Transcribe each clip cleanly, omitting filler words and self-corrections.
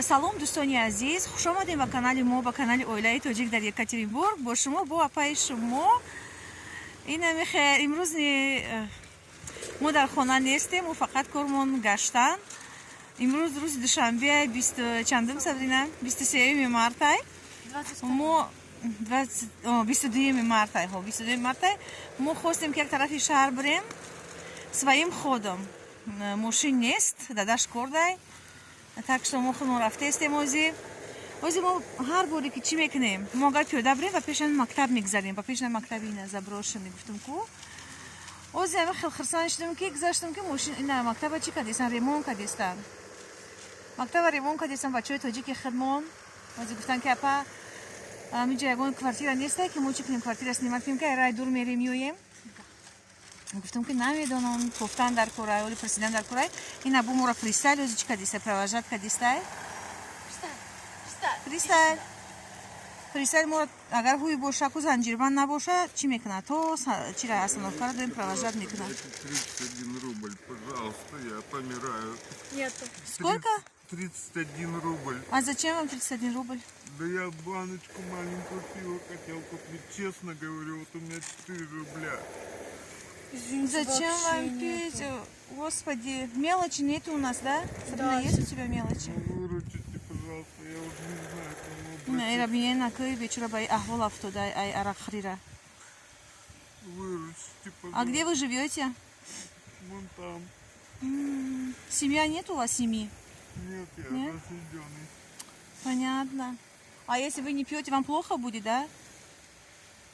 салом дӯстони азиз, хуш омадем ба канали мо, ба канали оилаи тоҷик дар Екатеринбург. Бо шумо, бо апаи шумо. Инамихер имрӯз мо дар хона нестем, мо фақат кормон гаштан. Имрӯз рӯзи душанбе 20 чандум Сабрина 23 мартай. Мо 22 мартай, 22 мартай мо хостем ки як тарафи шаҳр бирем. Своим ходом. Мошин нест, дадаш кордай. Так что мо худмон рафтестем ози мо ҳар боре ки чӣ мекунем, мо агар пиёда бирем ва пешан мактаб мегзарем, ба пешан мактаби ина заброшенный гуфтум ку ози ама хел хирсан шудам ки гузаштам ки мошин ина мактаба чӣ кардестан, ремонт кардестан. Мактаба ремонт кардестан бачаҳои тоҷики хидмон. Ози гуфтан ки апа амиҷа ягон квартира неста ки мо чӣ кунем, квартира снимат кунем ки рай дур мерем меоем. Гуфтам ки намедонам, пофтан дар корай, оли пресидан дар корай. Ина бу мора фристайл ози чӣ кардестай, провожат кардестай? Фристайл. Фристайл мора агар ҳуи боша ку занҷирбанд набоша, чӣ мекунад? То чира остановкаро доим провожат мекунад. 31 рубль, пожалуйста, я помираю. Нету. Сколько? 31 рубль. А зачем вам 31 рубль? Да я баночку маленькую пива хотел купить, честно говорю, вот у меня 4 рубля. Зачем вам пить? Господи, мелочи нет у нас, да? Сабрина, есть у тебя мелочи? Выручите, пожалуйста, я уже не знаю, кому обратиться. Рабиена, кой вечера бай ахвал автода, ай арахрира. Выручите, А пожалуйста. где вы живете? Вон там. Семья нет у вас семьи? Нет, я Нет? разведенный. Понятно. А если вы не пьете, вам плохо будет, да?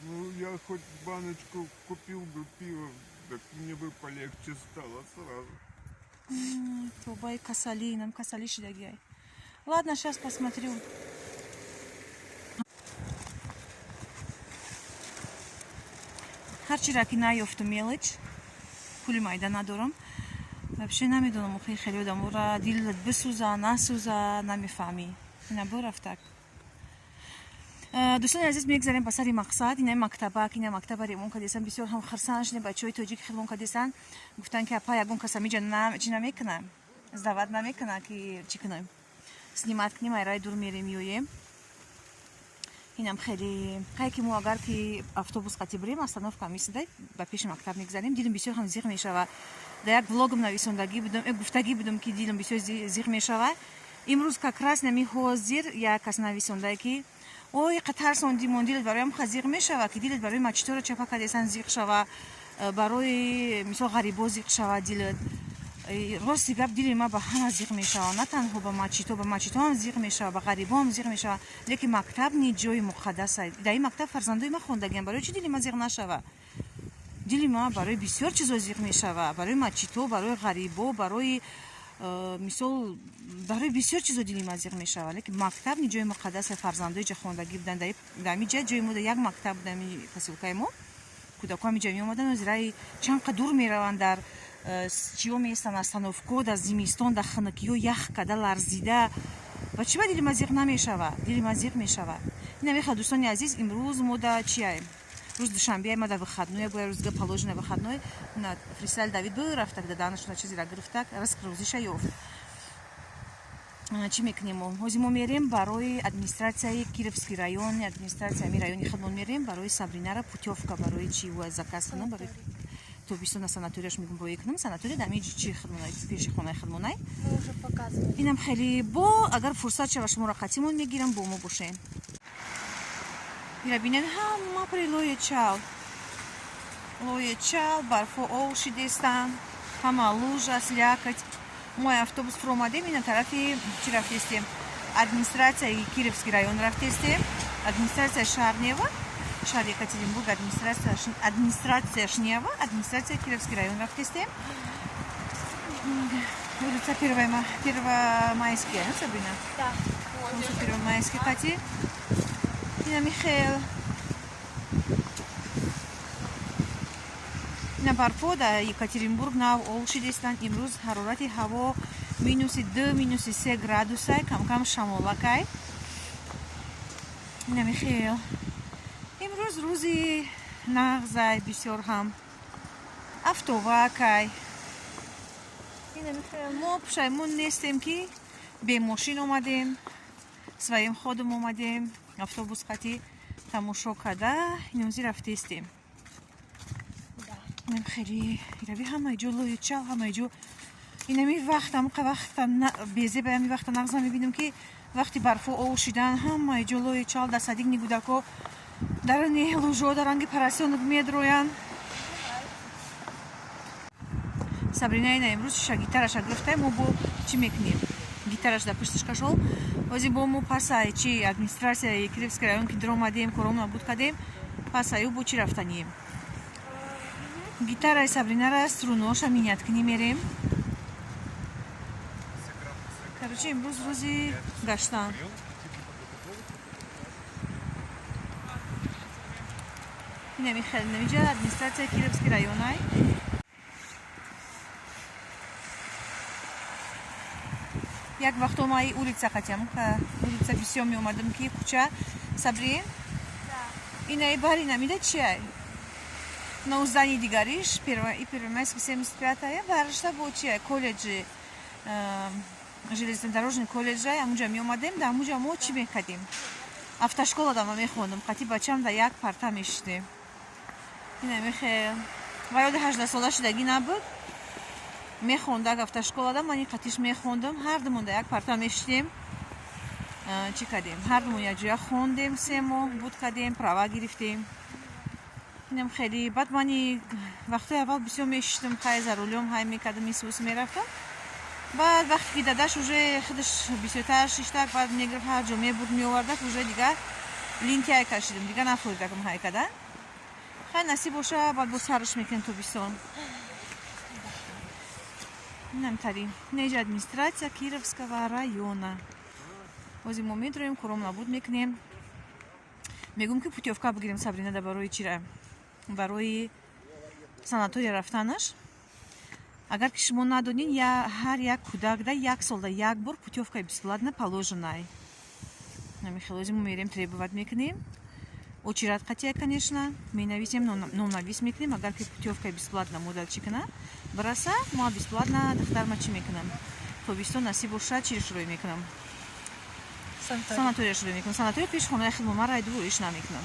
Ну, я хоть баночку купил бы пива, так мне бы полегче стало сразу. Тобай касали, нам касали шидагай. Ладно, сейчас посмотрю. Харчи раки наёфту мелочь. Пули майда надорам. Вообще намедонам охи хеле одамора дилат бисӯза, насӯза, намефаҳмӣ. Ина бурафт так. дӯстони азиз, мегзарем ба сари мақсад. Ина мактабак, ина мактаба ремонт кардестан, бисёр ҳам хирсан шудем, бачаҳои тоҷик хидмон кардестан. Гуфтан ки апа ягон кас амиҷа чӣ намекунад, сдават намекунад ки чӣ кунем, снимат кунем, айраи дур мерем меоем. Инам хеле кай ки мо агар ки автобус қати бирем, остановка мисидай, ба пеши мактаб мегзарем, дилам бисёр ҳам зиқ мешава. Дар як влогам нависондагӣ будам, гуфтагӣ будам ки дилам бисёр зиқ мешава. Имрӯз как раз нами ҳозир як кас нависонда ки ой қатар сондимон, дилат бароям хазиқ мешава, ки дилат барои мачиторо чапа кардесан зиқ шава, барои мисол ғарибо зиқ шава дилат. Рости гап, дили ма ба ҳама зиқ мешава, на танҳо ба мачито ҳам зиқ мешава, ба ғарибо ҳам зиқ мешава. Лекин мактаб не ҷои муқаддас аст. Дар ин мактаб фарзандои ма хондагиам, барои чӣ дили ма зиқ нашава? Дили ма барои бисёр чизо зиқ мешава, барои мачито, барои ғарибо, барои мисол барои бисёр чизо дили ма зиқ мешава. Лекин мактаб не ҷои муқаддас аст. Фарзандои ҷа хондагӣ будан. Дар ин ҷои мо як мактаб будан, посилкаи мо кӯдакҳо ҳамин ҷа меомадан, озираи чанд қа дур мераванд, дар чиё местан, остановко, дар зимистон, дар хунукиё ях када ларзида. Ба чӣ ба дили ма зиқ намешава? Дили ма зиқ мешава. Ина мехоҳад дӯстони азиз, имрӯз мо дар чиаем? Рӯз душанбе ма дар выходной, бо рӯзга положена выходной. На фристайл Давид бирафтак, даданашона чизира гирифтак, риск рӯзиша ёфт. Чӣ мекунем мо? Ҳозир мо мерем барои администратсияи Кировский район, администратсияи ами райони хидмон мерем, барои Сабринара путёвка, барои чӣ ва заказ кунам, барои тобистона санаторияш мебоӣ кунам. Санатория дар амиҷ чӣ хидмонай, пеши хонаи хидмонай. Мы уже показывали. Инам хеле бо агар фурсат шава шуморо қатъимон мегирам, бо мо бошем. Ира бинед ҳама при лои чал, барфо ов шидестан, ҳама лужа, слякоть. Мо автобус фуромадем, ина тарафи чӣ рафтестем? Администратсияи Кировский район рафтестем, администратсияи шаҳр Нева, шаҳр Екатеринбург, администрацияш Нева, администрацияи Кировский район рафтестем. Улица Первомайская, ну, Сабрина? Да. Улица Первомайская, Кати. Ина Михаил. Ина барфо дар Екатеринбург нав ол шидестанд. Имрӯз ҳарорати ҳаво -2, -3 градусай, кам-кам шамолакай. Ина Михаил. Имрӯз рӯзи нағзай, бисёр ҳам автовакай. Ина Михаил, мо пушаймон нестем ки به ماشین اومدیم своим ходом اومدیم автобус خطی تماشا کرده اینوزی رفته استیم من خیلی روی همه جو لوی چال همه جو اینمی وقت بیزه به همی وقت نغزه میبینم که وقتی برف و اوشیدن همه جو لوی چال در صدیق نیگودکو در لوژو در رنگ پرسیون میدروین Sabrina ina امروز گیتارش گرفته ما با چی میکنیم گیتارش در پشتش کشول وزی با ما پاسای چی ادمنستراسیا کیروسکی رایون که در اومدیم کرونا بود کردیم پاسایو با چی رفتنیم گیتارای Sabrina را سтруноша менять کنیم میریم короче امروز روزی گشتن اینمی خیلی نمیجا ادمنستراسیا کیروسکی رایونای یک وقت اومای улица хотим улица بسیار می اومدم که کوچه Sabrina اینای باری نمیده چیه на здании дигариш первомайский 75-я барышта бу чия колледжи железнодорожный колледжа амуҷа меомадем да амуҷа мо чӣ мекардем автошколада ма мехондам қати бачам да як парта мешидем ина мехел ва ёди 18-солашидагӣ набуд мехондак автошколада мани қатиш мехондам ҳардумон да як парта мешидем чӣ кардем ҳардумон якҷоя хондем 3 моҳ буд кардем права гирифтем اینم خیلی بعد منی وقتی اول بسیار میشتم خیلی زارولم های میکردم میسوس میرفتم بعد وقتی که داداش уже خودش بسیار شیشتک بعد میگرفت هر جا میبرد میآورد уже دیگه لینکی کشیدم دیگه نخوردم های کردن خیلی نصیب باشه بعد با سرش میکنم تو بیستون اینم تری نیج ادمنستراسیا کیروسکого района وزی ما میدرویم کرم نبود میکنیم میگم که путевка بگیریم Sabrina да барои чира барои санатория рафтанаш агар ки шумо надонед ҳар як кӯдак да як сол да як бор путевкаи бесплатна положенай намихелози мо мерем требовать мекунем очеред қатия конечно менависем номнавис мекунем агар ки путевкаи бесплатна модар чӣ кунад бараса мо бесплатна дахтарма чӣ мекунам тобистон насиб боша чиро шурӯъ мекунам санатория шурӯъ мекунам санатория пеш хонаи хидмомара айду иш намекунам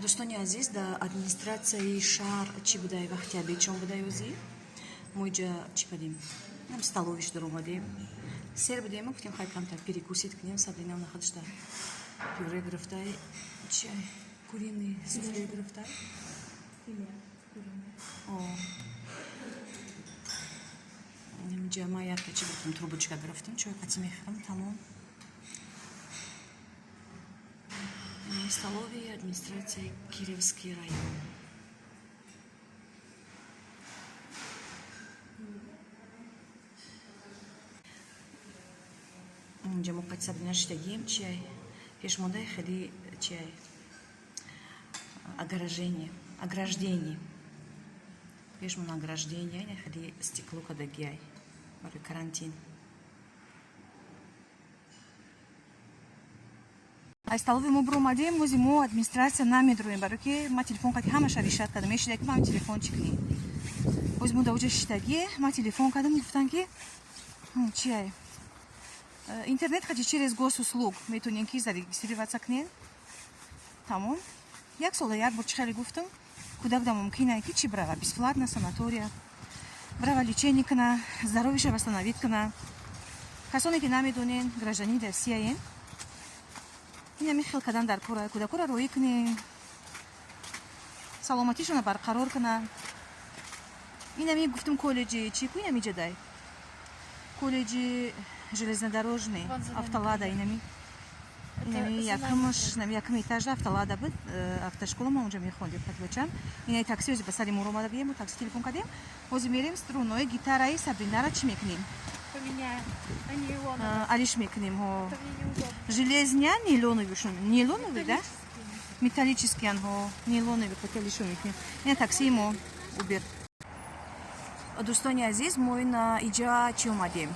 دوستانی عزیز در ادمنستراسیای شهر چی بوده وقتی обедчон بوده یوزی ما اینجا چی کردیم нам столовиш در اومدیم سر بودیم گفتیم خیلی کمتر перекусить کنیم Sabrina на خودش در пюре گرفته چی куриный суфле گرفته اینجا ما یک چی گفتم трубочка گرفتیم چای قطی میخورم تمام столовая администрация Кировский район. اینجا موقع Sabrina شدگیم چیه пешмондай خیلی چیه ограждение пешмон ограждение не خیلی стекло кадагиай برای карантин ай столовой мо бир омадем ози мо администрация намедроем барои ки ма телефон қати ҳамаша ришат кардам мешида ки ман телефон чикни ози мо да уҷа шиштагӣ ма телефон кардам гуфтан ки чиай интернет қати через госуслуг метонем ки зарегистрироваться кунем тамом як сола як бор чӣ хеле гуфтам кӯдак да мумкинае ки чӣ брава бесплатна санатория брава лечение куна здоровиеша восстановить куна касоне ки намедонен гражданин россияен اینمی خیلی کردن در کار کودکان را روی کنه سلامتیشون برقرار کنه اینمی گفتم کالجی چی کو اینمی جدای کالجی железнодорожный автолада اینمی яким этажда автолада буд, автошкола ма унҷа мехондем хатвачам. Ин такси ози ба сари муро омада бием, бо такси телефон кардем. Ози мерем струной гитараи Сабринара чӣ мекунем? Поменяем. А нейлоновые. Алиш мекунем, ҳо. Это мне неудобно. Железнян, нейлоновый шум. Нейлоновый, да? Металлический анҳо. Нейлоновый хотелишо мекунем. Ин такси мо Убер. Дӯстони азиз, мо на иҷа чӣ омадем?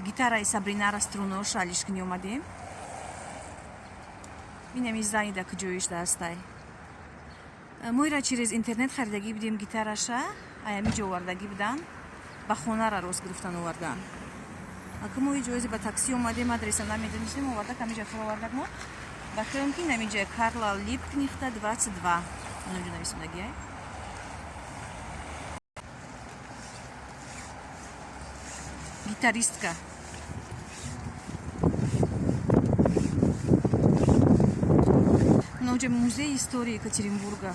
Гитараи Сабринара струноша алиш кунӣ омадем. Инами зани да куҷоиш дастай. Мо ира через интернет харидагӣ будем гитараша, аями ҷо овардагӣ будан, ба хонара рост гирифтан овардан. Ака мо иҷози ба такси омадем, адреса намедонистем, оварда камиҷа фуровардак мо. Бахтем ки намиҷа Карла Липкнихта 22. Намиҷа нависимдагӣ. Гитаристка. Уже музей истории Екатеринбурга.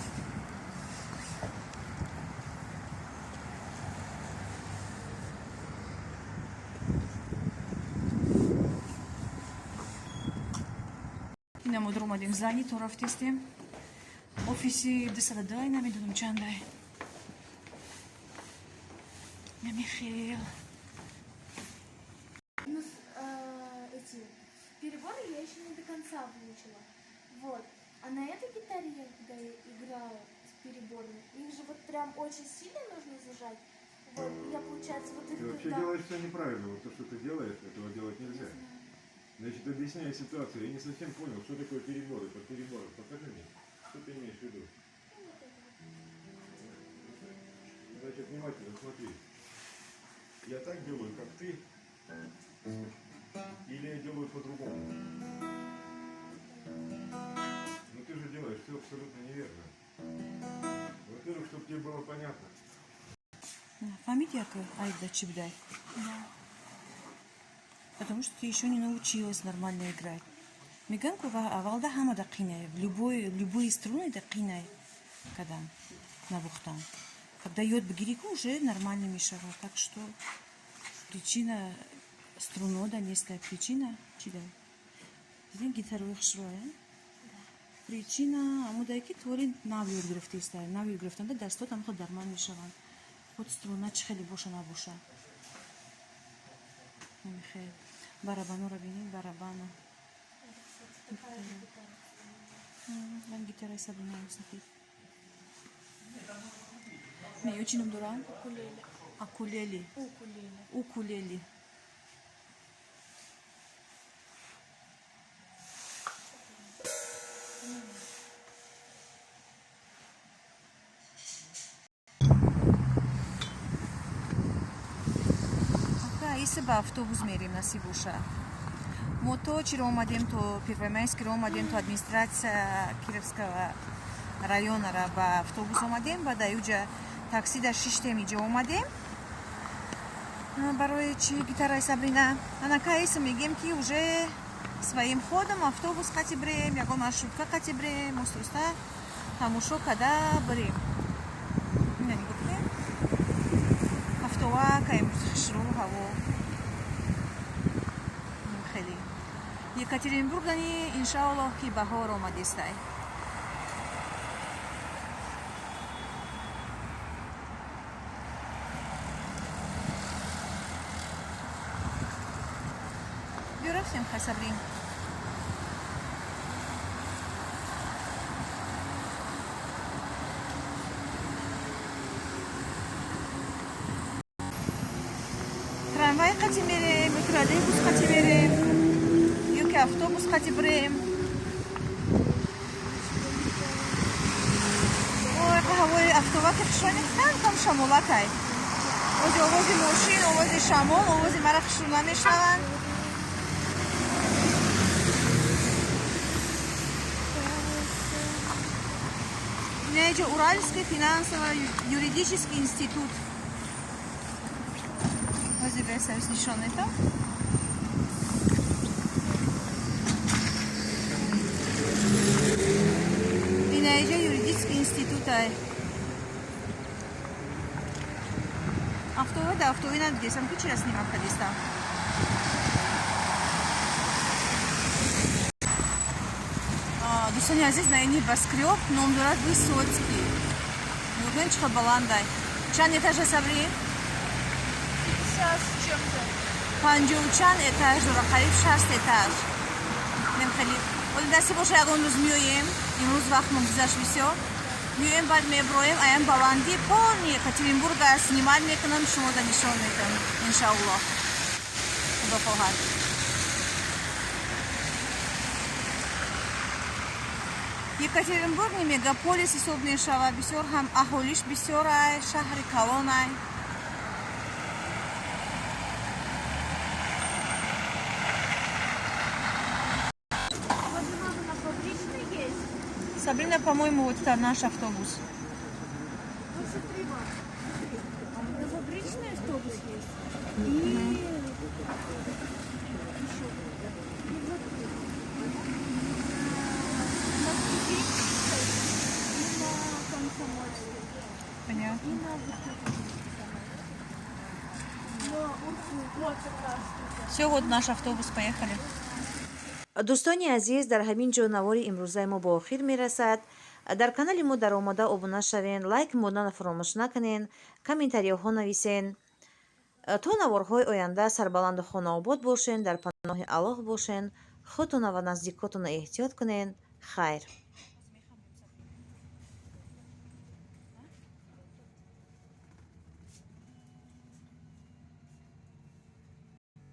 Ина мо дар омадем зани то рафтестем. Офиси 10 намедонам чандай. Намихел. Ну, эти переборы я еще не до конца выучила. Вот. А на этой гитаре я когда играла с переборами, их же вот прям очень сильно нужно зажать. Вот, и я, получается, вот их Ты вообще когда... делаешь все неправильно. Вот то, что ты делаешь, этого делать нельзя. Значит, объясняю ситуацию. Я не совсем понял, что такое переборы. Под перебором покажи мне. Что ты имеешь в виду? Значит, внимательно смотри. Я так делаю, как ты, или я делаю по-другому? Но ты же делаешь все абсолютно неверно. Во-первых, чтобы тебе было понятно. Фамилия яка Айда Чебдай? Да. Потому что ты еще не научилась нормально играть. Миганку авалда хама да қинай. Любые струны да қинай. Когда на бухтан. Когда йод бгирику уже нормально мешала. Так что причина струнода не стоит. Причина чида. Здесь гитару их шроя. Причина амудайки твори навиюр грифти стоит. Навиюр грифтан да дасто там ход дарман мешаван. Ход струна чихели боша набоша. Намихел. Барабану рабиним, барабану. Ван гитара Сабрина сахиб. Не очень дуран. Укулеле. Акулели. Укулели. Если бы автобус мерим на Сибуша. Мото, чиро омадем то Первомайский, омадем то администрация Кировского района ба автобус омадем, ба даюджа такси да 6 иҷа омадем. Барои чи гитараи Сабрина. Анакаиса мегем ки уже своим ходом автобус қати брем, ягон маршрутка қати брем, моструста тамошо када брем. Ина нигофтем. Автова каем шру ҳаво. Хеле. Екатеринбург дани иншааллоҳ ки баҳор омадестай. Бюрофсем хасабрин. Трамвай қати мерем, троллейбус қати мерем, ёки автобус қати брем. Ой, ҳавои автова ки хушронихтан там шамолакай. Ози овози мошин, овози шамол, овози мара хушрона мешнаванд. Инаиҷа Уральский финансово-юридический институт. Ози бесавис нишон это. Инаиҷа юридический институт ай. Автова да автовина десам ки чира снимак кадистам. دوستانی عزیز نه بسکریوب نام دارد ویسوتسکی بودن چه بلندای چند اتاج صبری 50 с чем-то. پنجاه و چند اتاج داره قریب 60 اتاج نم خیلی ولی دستی باشه اگه اون روز میایم امروز وقت مگذشت بسیار میایم بعد میبرویم ایم بلندی پانی یکاترینبورگ است نیمال میکنم شما دا نشان میدم انشاءالله خدا خواهد یکاترینبورگ مگاپولیس حساب میشود بسیار هم اهالیش بسیار شهر کلان Вот мама на фабричной есть. Сабрина, по-моему, вот это наш автобус. Вот смотри, мам. На фабричный автобус есть. И еще. И вот на студенческой и на комсомольской. Понятно. И на вот этой самой. Но вот как раз тут. Все, вот наш автобус, поехали. دوستانی عزیز در همین جا نوار امروزه ما با آخر میرسد. در کانال ما در آماده ابونه شوین، لایک مودن فراموش نکنین، کامنتاری ها نویسین. تا نوارهای آینده سربلند و خانه آباد باشین، در پناه الله باشین، خودتون و نزدیکاتون احتیاط کنین. خیر.